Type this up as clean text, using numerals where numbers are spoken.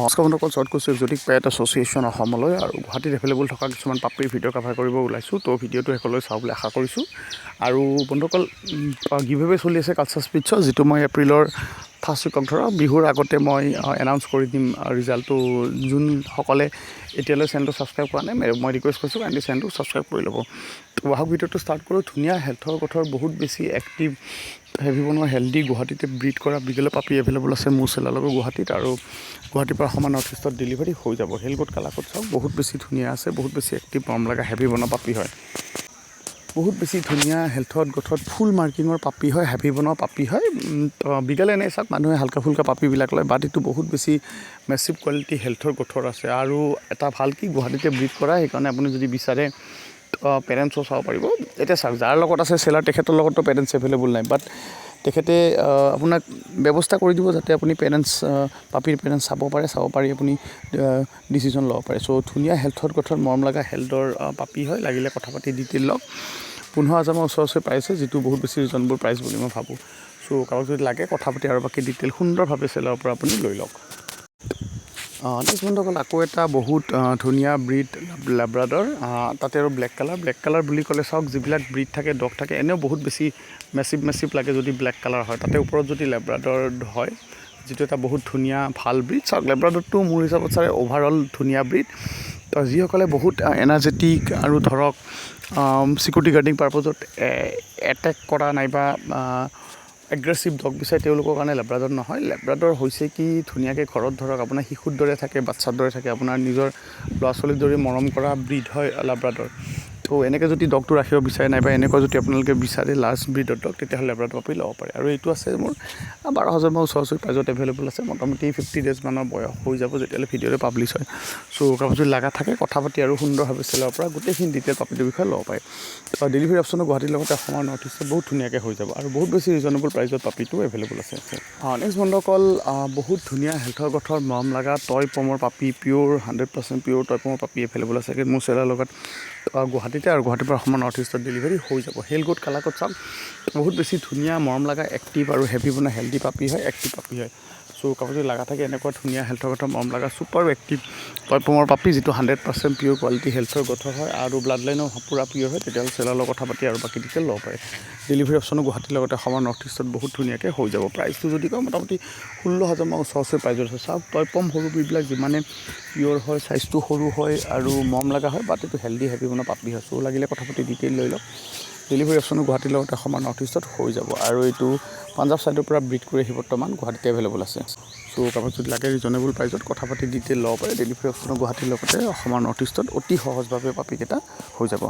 নমস্কাৰ বন্ধুসকল, শ্বৰ্ট কৈছোঁ এক্সোটিক পেট এছ'চিয়েশ্যন অসমলৈ আৰু গুৱাহাটীত এভেইলেবল থকা কিছুমান পাপিৰ ভিডিঅ' কভাৰ কৰিব ওলাইছোঁ। তো ভিডিঅ'টো শেষলৈ চাওঁ বুলি আশা কৰিছোঁ। আৰু বন্ধুসকল, গিভএৱে চলি আছে কালচাৰ স্পিটছৰ, যিটো মই এপ্ৰিলৰ ফাৰ্ষ্ট উইকক ধৰক বিহুৰ আগতে মই এনাউন্স কৰি দিম ৰিজাল্টটো। যোনসকলে এতিয়ালৈ চেনেলটো ছাবস্ক্ৰাইব কৰা নাই, মই ৰিকুৱেষ্ট কৰিছোঁ কাইণ্ডলি চেনেলটো ছাবস্ক্ৰাইব কৰি ল'ব। তো আহক ভিডিঅ'টো ষ্টাৰ্ট কৰোঁ। ধুনীয়া হেল্থৰ কথাৰ বহুত বেছি এক্টিভ হেভি বনোৱা হেল্ডি গুৱাহাটীতে ব্ৰিড কৰা বিগেলৰ পাপি এভেইলেবল আছে মোৰ চেলালগৰ গুৱাহাটীত, আৰু গুৱাহাটীৰ পৰা সমান নৰ্থ ইষ্টত ডেলিভাৰী হৈ যাব। হেলকোট কালাকোট চাওক, বহুত বেছি ধুনীয়া আছে, বহুত বেছি এক্টিভ মৰম লগা হেভি বনোৱা পাপি হয়। বহুত বেছি ধুনীয়া হেল্থত গঠত ফুল মাৰ্কিঙৰ পাপি হয়, হেভি বনোৱা পাপি হয়। বিগেলে এনেই চাওক, মানুহে হালকা ফুলকা পাপিবিলাক লয়, বাট এইটো বহুত বেছি মেচিভ কোৱালিটি হেল্থৰ গঠৰ আছে। আৰু এটা ভাল কি গুৱাহাটীতে ব্ৰিড কৰা, সেইকাৰণে আপুনি যদি বিচাৰে পেৰেণ্টছো চাব পাৰিব। এতিয়া চাওক, যাৰ লগত আছে চেলাৰ তেখেতৰ লগততো পেৰেণ্টছ এভেইলেবল নাই, বাট তেখেতে আপোনাক ব্যৱস্থা কৰি দিব যাতে আপুনি পাপিৰ পেৰেণ্টছ চাব পাৰি আপুনি ডিচিশ্যন ল'ব পাৰে। চ' ধুনীয়া হেল্থত গঠন মৰম লগা হেল্থৰ পাপি হয়। লাগিলে কথা পাতি ডিটেইল লওক। 15,000 ওচৰে পাইছে, যিটো বহুত বেছি ৰিজনেবল প্ৰাইচ বুলি মই ভাবোঁ। চ' কাৰোবাক যদি লাগে কথা পাতি আৰু বাকী ডিটেইল সুন্দৰভাৱে চেলাৰৰ পৰা আপুনি লৈ লওক। নেক্সট বন্ধুসকল, আকৌ এটা বহুত ধুনীয়া ব্ৰিড লেব্ৰাডৰ, তাতে আৰু ব্লেক কালাৰ বুলি ক'লে চাওক, যিবিলাক ব্ৰিড থাকে ডগ থাকে এনেও বহুত বেছি মেচিভ লাগে যদি ব্লেক কালাৰ হয়, তাতে ওপৰত যদি লেব্ৰাডৰ হয়, যিটো এটা বহুত ধুনীয়া ভাল ব্ৰিড। চাওক, লেব্ৰাডৰটো মোৰ হিচাপত চাই অভাৰঅল ধুনীয়া ব্ৰিড। তো যিসকলে বহুত এনাৰ্জেটিক আৰু ধৰক চিকিউৰিটি গাৰ্ডিং পাৰপজত এটেক কৰা নাইবা এগ্ৰেছিভ ডগ বিচাৰে, তেওঁলোকৰ কাৰণে লেব্ৰাডৰ নহয়। লেব্ৰাডৰ হৈছে কি, ধুনীয়াকৈ ঘৰত ধৰক আপোনাৰ শিশুৰ দৰে থাকে, বাচ্ছাৰ দৰে থাকে, আপোনাৰ নিজৰ ল'ৰা ছোৱালীৰ দৰে মৰম কৰা ব্ৰিড হয় লেব্ৰাডৰ। তো এনেকৈ যদি ডগটো ৰাখিব বিচাৰে নাইবা এনেকুৱা যদি আপোনালোকে বিচাৰে লাৰ্জ ব্ৰিডৰ ডগ, তেতিয়াহ'লে লেব্ৰাডৰ পাপি ল'ব পাৰে। আৰু এইটো আছে মোৰ 12,000 ওচৰা প্ৰাইজত এভেইলেবল আছে। মোটামুটি 50 days মানৰ বয়স হৈ যাব যেতিয়ালৈ ভিডিঅ'টো পাব্লিছ হয়। চ' কাৰোবাক যদি লগা থাকে কথা পাতি আৰু সুন্দৰভাৱে চেলাৰ পৰা গোটেইখিনি ডিটেইল পাপিটোৰ বিষয়ে ল'ব পাৰে। ডেলিভাৰী অপশ্যনো গুৱাহাটীৰ লগতে অসমৰ নৰ্থ ইষ্টত বহুত ধুনীয়াকৈ হৈ যাব, আৰু বহুত বেছি ৰিজনেবল প্ৰাইজত পাপিটো এভেইলেবল আছে। নেক্সট বন্ধুসকল, বহুত ধুনীয়া হেল্থৰ গঠৰ মৰম লগা টয় পমৰ পাপি, পিয়'ৰ 100% পিয়'ৰ টয় পমৰ পাপি এভেইলেবল আছে মোৰ চেলাৰ লগত গুৱাহাটীতে, আৰু গুৱাহাটীৰ পৰা অসমৰ নৰ্থ ইষ্টত ডেলিভাৰী হৈ যাব। হেলকোট কালাকোট চাওক, বহুত বেছি ধুনীয়া মৰম লগা এক্টিভ আৰু হেভি বনোৱা হেল্ডি পাপি হয়, এক্টিভ পাপি হয়। চ' কাৰোবাক যদি লগা থাকে এনেকুৱা ধুনীয়া হেল্থৰ গঠৰ মৰম লগা ছুপাৰ এক্টিভ টয় পমৰ পাপি, যিটো 100% পিয়'ৰ কোৱালিটি হেল্থৰ গঠৰ হয় আৰু ব্লাড লাইনো পূৰা পিয়'ৰ হয়, তেতিয়াহ'লে চেলাৰৰ লগত কথা পাতি আৰু বাকী ডিটেইল ল'ব পাৰে। ডেলিভাৰী অপশ্যনো গুৱাহাটীৰ লগতে অসমৰ নৰ্থ ইষ্টত বহুত ধুনীয়াকৈ হৈ যাব। প্ৰাইচটো যদি কওঁ মোটামুটি 16,000 ওচৰে প্ৰাইজত আছে। চাওক, টয় পম সৰু ব্ৰিডবিলাক যিমানে পিয়'ৰ হয়, চাইজটো সৰু হয় আৰু মৰম লগা হয়, বাট এইটো হেল্ডি হেভি বনোৱা পাপি হয়। চ' লাগিলে কথা পাতি ডিটেইল লৈ লওক। ডেলিভাৰী অপশ্যনো গুৱাহাটীৰ লগতে অসমৰ নৰ্থ ইষ্টত হৈ যাব, আৰু এইটো পাঞ্জাৱ ছাইডৰ পৰা ব্ৰিড কৰি আহি বৰ্তমান গুৱাহাটীতে এভেইলেবল আছে। চ' কাৰোবাক যদি লাগে ৰিজনেবল প্ৰাইজত কথা পাতি ডিটেইল ল'ব পাৰে। ডেলিভাৰী অপশ্যনো গুৱাহাটীৰ লগতে অসমৰ নৰ্থ ইষ্টত অতি সহজভাৱে পাপিকেইটা হৈ যাব।